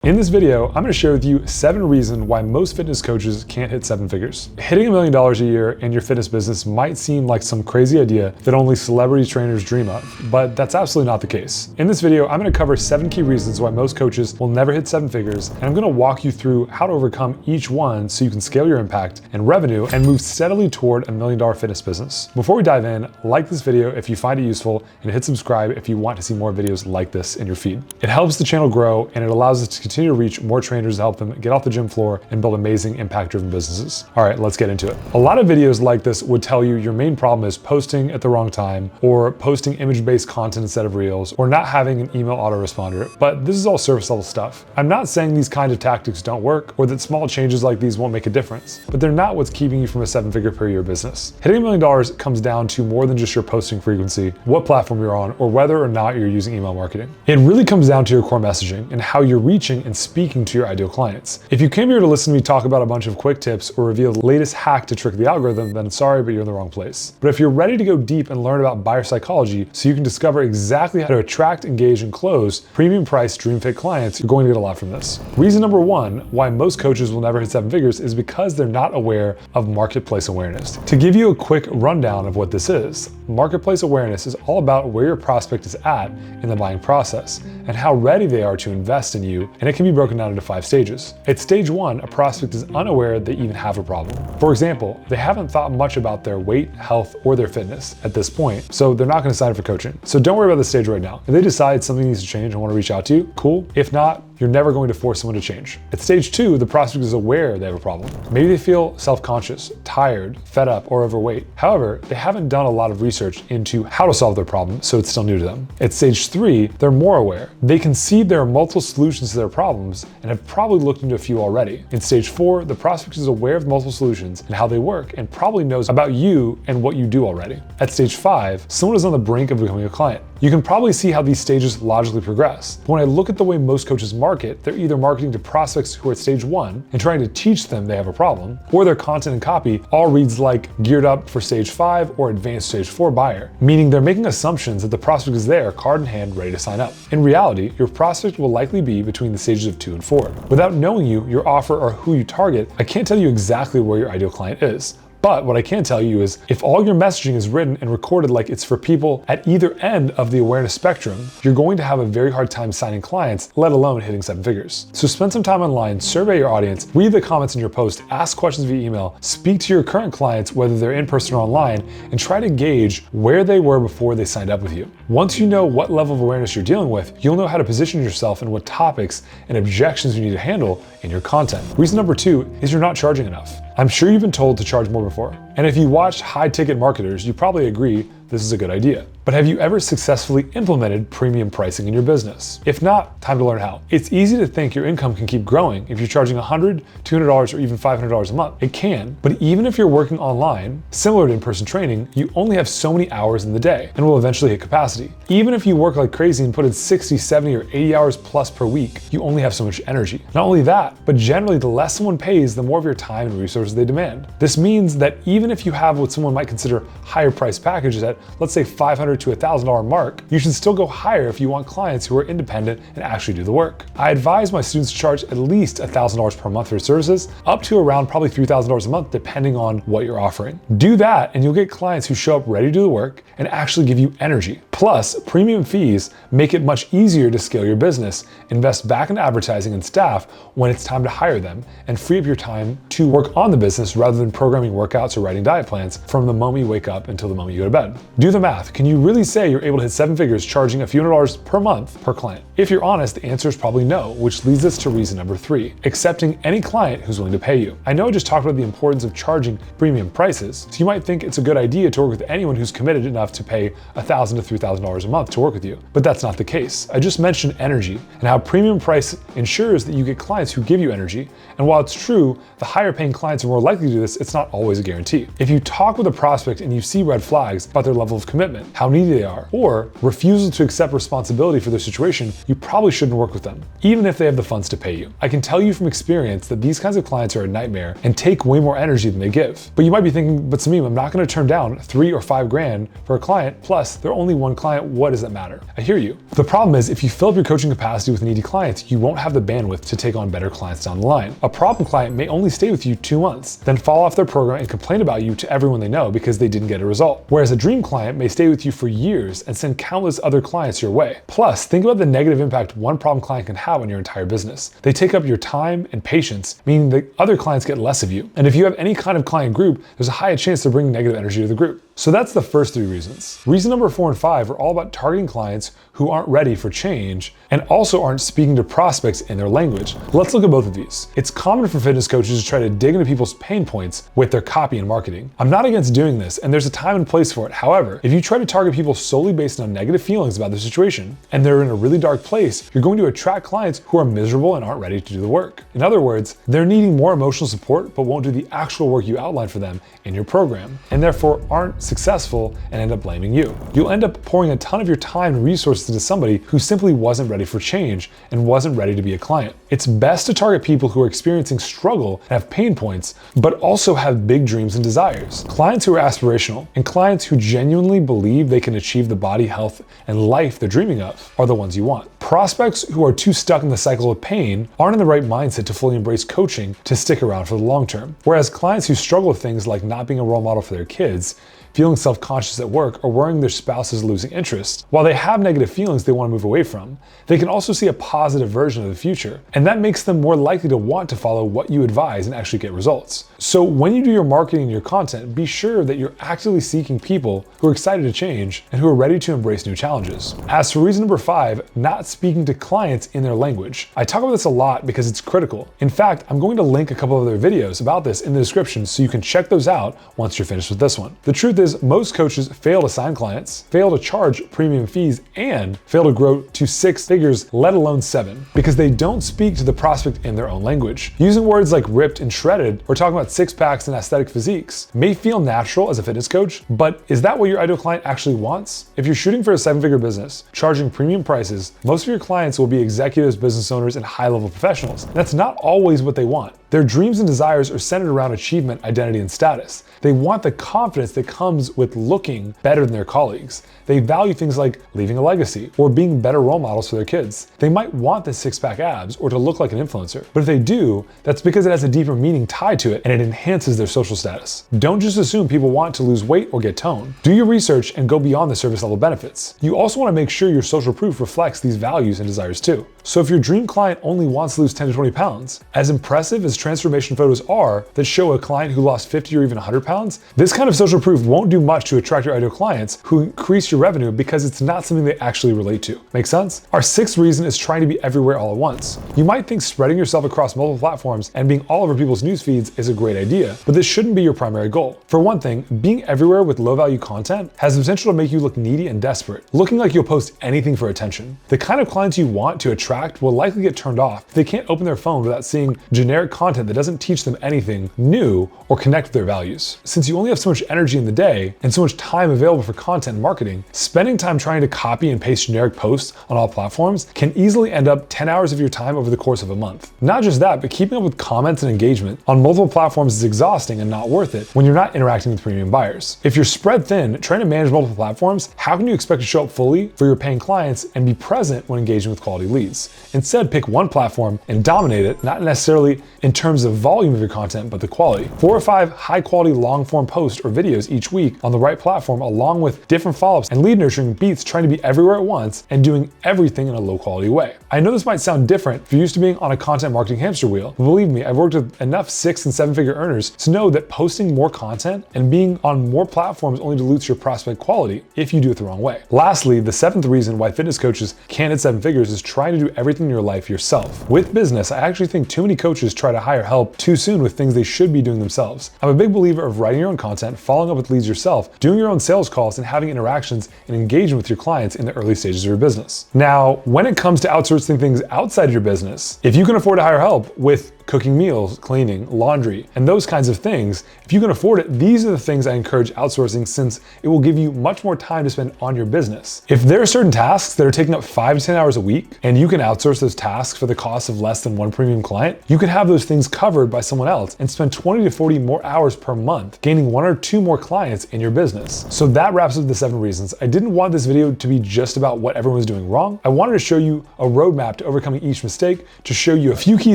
In this video, I'm going to share with you 7 reasons why most fitness coaches can't hit 7 figures. Hitting $1 million a year in your fitness business might seem like some crazy idea that only celebrity trainers dream of, but that's absolutely not the case. In this video, I'm going to cover 7 key reasons why most coaches will never hit 7 figures, and I'm going to walk you through how to overcome each one so you can scale your impact and revenue and move steadily toward $1 million fitness business. Before we dive in, like this video if you find it useful, and hit subscribe if you want to see more videos like this in your feed. It helps the channel grow, and it allows us to continue to reach more trainers to help them get off the gym floor and build amazing impact-driven businesses. All right, let's get into it. A lot of videos like this would tell you your main problem is posting at the wrong time, or posting image-based content instead of reels, or not having an email autoresponder, but this is all surface level stuff. I'm not saying these kind of tactics don't work, or that small changes like these won't make a difference, but they're not what's keeping you from a 7-figure per year business. Hitting $1 million comes down to more than just your posting frequency, what platform you're on, or whether or not you're using email marketing. It really comes down to your core messaging and how you're reaching and speaking to your ideal clients. If you came here to listen to me talk about a bunch of quick tips or reveal the latest hack to trick the algorithm, then sorry, but you're in the wrong place. But if you're ready to go deep and learn about buyer psychology so you can discover exactly how to attract, engage, and close premium price dream fit clients, you're going to get a lot from this. Reason number 1 why most coaches will never hit 7 figures is because they're not aware of marketplace awareness. To give you a quick rundown of what this is, marketplace awareness is all about where your prospect is at in the buying process and how ready they are to invest in you, and it can be broken down into 5 stages. At stage 1, a prospect is unaware they even have a problem. For example, they haven't thought much about their weight, health, or their fitness at this point, so they're not going to sign up for coaching. So don't worry about this stage right now. If they decide something needs to change and want to reach out to you, cool. If not, you're never going to force someone to change. At stage 2, the prospect is aware they have a problem. Maybe they feel self-conscious, tired, fed up, or overweight. However, they haven't done a lot of research into how to solve their problem, so it's still new to them. At stage 3, they're more aware. They can see there are multiple solutions to their problems and have probably looked into a few already. In stage 4, the prospect is aware of multiple solutions and how they work and probably knows about you and what you do already. At stage 5, someone is on the brink of becoming a client. You can probably see how these stages logically progress. But when I look at the way most coaches market, they're either marketing to prospects who are at stage 1 and trying to teach them they have a problem, or their content and copy all reads like geared up for stage 5 or advanced stage 4 buyer, meaning they're making assumptions that the prospect is there, card in hand, ready to sign up. In reality, your prospect will likely be between the stages of 2 and 4. Without knowing you, your offer, or who you target, I can't tell you exactly where your ideal client is. But what I can tell you is if all your messaging is written and recorded like it's for people at either end of the awareness spectrum, you're going to have a very hard time signing clients, let alone hitting 7 figures. So spend some time online, survey your audience, read the comments in your post, ask questions via email, speak to your current clients, whether they're in person or online, and try to gauge where they were before they signed up with you. Once you know what level of awareness you're dealing with, you'll know how to position yourself and what topics and objections you need to handle in your content. Reason number 2 is you're not charging enough. I'm sure you've been told to charge more before. And if you watched high-ticket marketers, you probably agree this is a good idea. But have you ever successfully implemented premium pricing in your business? If not, time to learn how. It's easy to think your income can keep growing if you're charging $100, $200, or even $500 a month. It can, but even if you're working online, similar to in-person training, you only have so many hours in the day and will eventually hit capacity. Even if you work like crazy and put in 60, 70, or 80 hours plus per week, you only have so much energy. Not only that, but generally the less someone pays, the more of your time and resources they demand. This means that even if you have what someone might consider higher price packages at, let's say, $500 to $1,000 mark, you should still go higher if you want clients who are independent and actually do the work. I advise my students to charge at least $1,000 per month for services, up to around probably $3,000 a month, depending on what you're offering. Do that and you'll get clients who show up ready to do the work and actually give you energy. Plus, premium fees make it much easier to scale your business, invest back in advertising and staff when it's time to hire them, and free up your time to work on the business rather than programming workouts or writing diet plans from the moment you wake up until the moment you go to bed. Do the math. Can you really say you're able to hit 7 figures charging a few $100 per month per client? If you're honest, the answer is probably no, which leads us to reason number 3, accepting any client who's willing to pay you. I know I just talked about the importance of charging premium prices, so you might think it's a good idea to work with anyone who's committed enough to pay $1,000 to $3,000 a month to work with you, but that's not the case. I just mentioned energy and how premium price ensures that you get clients who give you energy, and while it's true, the higher paying clients are more likely to do this, it's not always a guarantee. If you talk with a prospect and you see red flags about their level of commitment, how needy they are, or refusal to accept responsibility for their situation, you probably shouldn't work with them, even if they have the funds to pay you. I can tell you from experience that these kinds of clients are a nightmare and take way more energy than they give. But you might be thinking, but Sameem, I'm not going to turn down 3 or 5 grand for a client, plus they're only one client, what does that matter? I hear you. The problem is, if you fill up your coaching capacity with needy clients, you won't have the bandwidth to take on better clients down the line. A problem client may only stay with you 2 months, then fall off their program and complain about you to everyone they know because they didn't get a result. Whereas a dream client may stay with you for years and send countless other clients your way. Plus, think about the negative impact one problem client can have on your entire business. They take up your time and patience, meaning that other clients get less of you. And if you have any kind of client group, there's a high chance to bring negative energy to the group. So that's the first 3 reasons. Reason number 4 and 5 are all about targeting clients who aren't ready for change and also aren't speaking to prospects in their language. Let's look at both of these. It's common for fitness coaches to try to dig into people's pain points with their copy and marketing. I'm not against doing this, and there's a time and place for it. However, if you try to target people solely based on negative feelings about their situation and they're in a really dark place, you're going to attract clients who are miserable and aren't ready to do the work. In other words, they're needing more emotional support but won't do the actual work you outlined for them in your program, and therefore aren't successful and end up blaming you. You'll end up pouring a ton of your time and resources into somebody who simply wasn't ready for change and wasn't ready to be a client. It's best to target people who are experiencing struggle and have pain points, but also have big dreams and desires. Clients who are aspirational and clients who genuinely believe they can achieve the body, health, and life they're dreaming of are the ones you want. Prospects who are too stuck in the cycle of pain aren't in the right mindset to fully embrace coaching to stick around for the long term. Whereas clients who struggle with things like not being a role model for their kids, feeling self-conscious at work, or worrying their spouse is losing interest, while they have negative feelings they want to move away from, they can also see a positive version of the future, and that makes them more likely to want to follow what you advise and actually get results. So when you do your marketing and your content, be sure that you're actively seeking people who are excited to change and who are ready to embrace new challenges. As for reason number 5, not speaking to clients in their language. I talk about this a lot because it's critical. In fact, I'm going to link a couple of other videos about this in the description so you can check those out once you're finished with this one. The truth is, most coaches fail to sign clients, fail to charge premium fees, and fail to grow to 6 figures, let alone 7, because they don't speak to the prospect in their own language. Using words like ripped and shredded, or talking about 6-packs and aesthetic physiques may feel natural as a fitness coach, but is that what your ideal client actually wants? If you're shooting for a 7-figure business, charging premium prices, most of your clients will be executives, business owners, and high-level professionals. That's not always what they want. Their dreams and desires are centered around achievement, identity, and status. They want the confidence that comes with looking better than their colleagues. They value things like leaving a legacy or being better role models for their kids. They might want the 6-pack abs or to look like an influencer, but if they do, that's because it has a deeper meaning tied to it and it enhances their social status. Don't just assume people want to lose weight or get toned. Do your research and go beyond the surface level benefits. You also want to make sure your social proof reflects these values and desires too. So if your dream client only wants to lose 10 to 20 pounds, as impressive as transformation photos are that show a client who lost 50 or even 100 pounds, this kind of social proof won't do much to attract your ideal clients who increase your revenue because it's not something they actually relate to. Make sense? Our 6th reason is trying to be everywhere all at once. You might think spreading yourself across multiple platforms and being all over people's news feeds is a great idea, but this shouldn't be your primary goal. For one thing, being everywhere with low value content has the potential to make you look needy and desperate, looking like you'll post anything for attention. The kind of clients you want to attract will likely get turned off if they can't open their phone without seeing generic content that doesn't teach them anything new or connect with their values. Since you only have so much energy in the day and so much time available for content and marketing, spending time trying to copy and paste generic posts on all platforms can easily end up 10 hours of your time over the course of a month. Not just that, but keeping up with comments and engagement on multiple platforms is exhausting and not worth it when you're not interacting with premium buyers. If you're spread thin, trying to manage multiple platforms, how can you expect to show up fully for your paying clients and be present when engaging with quality leads? Instead, pick one platform and dominate it, not necessarily in terms of volume of your content, but the quality. 4 or 5 high-quality long-form posts or videos each week on the right platform, along with different follow-ups and lead nurturing beats trying to be everywhere at once and doing everything in a low-quality way. I know this might sound different if you're used to being on a content marketing hamster wheel, but believe me, I've worked with enough 6- and 7-figure earners to know that posting more content and being on more platforms only dilutes your prospect quality if you do it the wrong way. Lastly, the 7th reason why fitness coaches can't hit 7 figures is trying to do do everything in your life yourself. With business, I actually think too many coaches try to hire help too soon with things they should be doing themselves. I'm a big believer of writing your own content, following up with leads yourself, doing your own sales calls, and having interactions and engagement with your clients in the early stages of your business. Now, when it comes to outsourcing things outside your business, if you can afford to hire help with cooking meals, cleaning, laundry, and those kinds of things, if you can afford it, these are the things I encourage outsourcing since it will give you much more time to spend on your business. If there are certain tasks that are taking up 5 to 10 hours a week, and you can outsource those tasks for the cost of less than one premium client, you can have those things covered by someone else and spend 20 to 40 more hours per month, gaining 1 or 2 more clients in your business. So that wraps up the 7 reasons. I didn't want this video to be just about what everyone was doing wrong. I wanted to show you a roadmap to overcoming each mistake, to show you a few key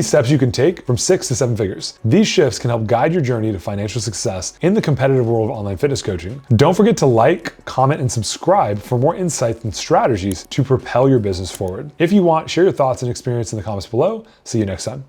steps you can take from 6 to 7 figures. These shifts can help guide your journey to financial success in the competitive world of online fitness coaching. Don't forget to like, comment, and subscribe for more insights and strategies to propel your business forward. If you want, share your thoughts and experience in the comments below. See you next time.